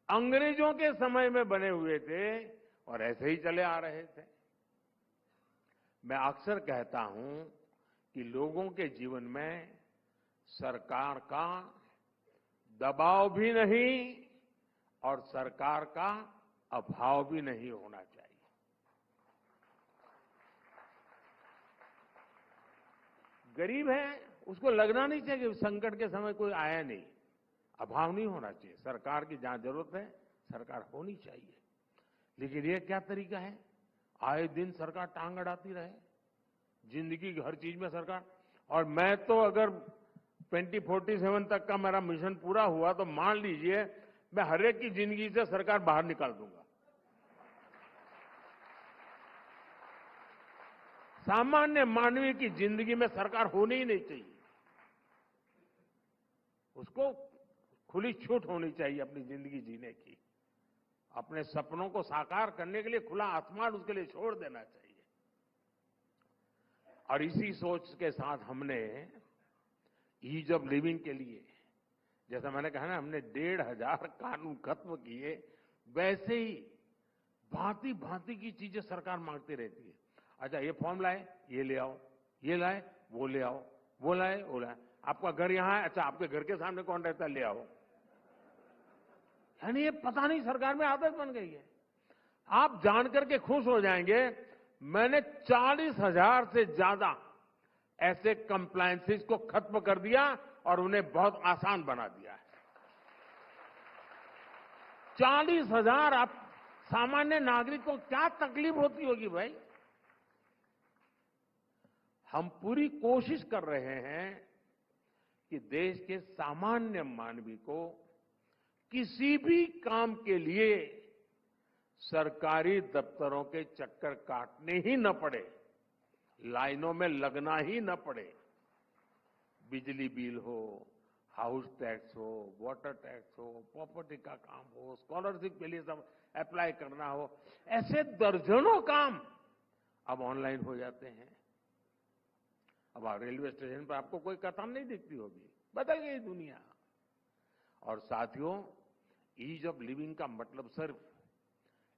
अंग्रेजों के समय में बने हुए थे और ऐसे ही चले आ रहे थे। मैं अक्सर कहता हूं कि लोगों के जीवन में सरकार का दबाव भी नहीं और सरकार का अभाव भी नहीं होना चाहिए। गरीब है, उसको लगना नहीं चाहिए कि संकट के समय कोई आया नहीं। अभाव नहीं होना चाहिए। सरकार की जहां जरूरत है सरकार होनी चाहिए। लेकिन ये क्या तरीका है? आए दिन सरकार टांग अड़ाती रहे, जिंदगी की हर चीज में सरकार। और मैं तो अगर 2047 तक का मेरा मिशन पूरा हुआ तो मान लीजिए मैं हर एक की जिंदगी से सरकार बाहर निकाल दूंगा। सामान्य मानवीय की जिंदगी में सरकार होनी ही नहीं चाहिए। उसको खुली छूट होनी चाहिए अपनी जिंदगी जीने की। अपने सपनों को साकार करने के लिए खुला आसमान उसके लिए छोड़ देना चाहिए। और इसी सोच के साथ हमने ईज ऑफ लिविंग के लिए, जैसा मैंने कहा ना, हमने 1,500 कानून खत्म किए। वैसे ही भांति भांति की चीजें सरकार मांगती रहती है। अच्छा, ये फॉर्म लाए, ये ले आओ, ये लाए, वो ले आओ, वो लाए, वो लाए। आपका घर यहां है, अच्छा आपके घर के सामने कौन रहता है, ले आओ। यानी ये पता नहीं सरकार में आदत बन गई है। आप जानकर के खुश हो जाएंगे, मैंने 40,000 से ज्यादा ऐसे कंप्लायंसेस को खत्म कर दिया और उन्हें बहुत आसान बना दिया है। 40,000। आप सामान्य नागरिक को क्या तकलीफ होती होगी भाई? हम पूरी कोशिश कर रहे हैं कि देश के सामान्य मानवी को किसी भी काम के लिए सरकारी दफ्तरों के चक्कर काटने ही न पड़े, लाइनों में लगना ही न पड़े। बिजली बिल हो, हाउस टैक्स हो, वाटर टैक्स हो, प्रॉपर्टी का काम हो, स्कॉलरशिप के लिए सब अप्लाई करना हो, ऐसे दर्जनों काम अब ऑनलाइन हो जाते हैं। अब रेलवे स्टेशन पर आपको कोई कतार नहीं दिखती होगी। बदल गई दुनिया। और साथियों, ईज ऑफ लिविंग का मतलब सिर्फ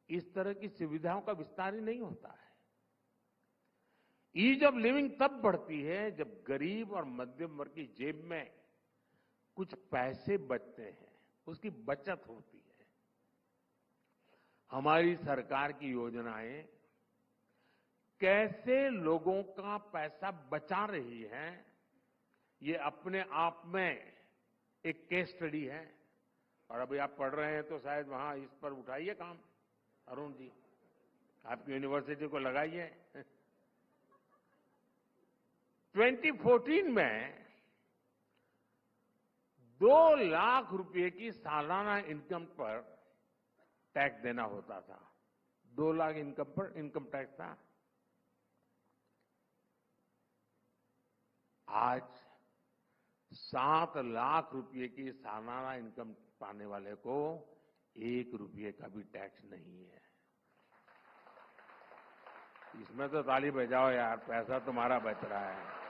इस तरह की सुविधाओं का विस्तार ही नहीं होता है। ईज ऑफ लिविंग तब बढ़ती है जब गरीब और मध्यम वर्ग की जेब में कुछ पैसे बचते हैं, उसकी बचत होती है। हमारी सरकार की योजनाएं कैसे लोगों का पैसा बचा रही है, ये अपने आप में एक केस स्टडी है। और अभी आप पढ़ रहे हैं तो शायद वहां इस पर उठाइए काम, अरुण जी, आपकी यूनिवर्सिटी को लगाइए। 2014 में 2 लाख रुपए की सालाना इनकम पर टैक्स देना होता था। 2 लाख इनकम पर इनकम टैक्स था। आज 7 लाख रुपए की सालाना इनकम पाने वाले को 1 रुपये का भी टैक्स नहीं है। इसमें तो ताली बजाओ यार, पैसा तुम्हारा बच रहा है।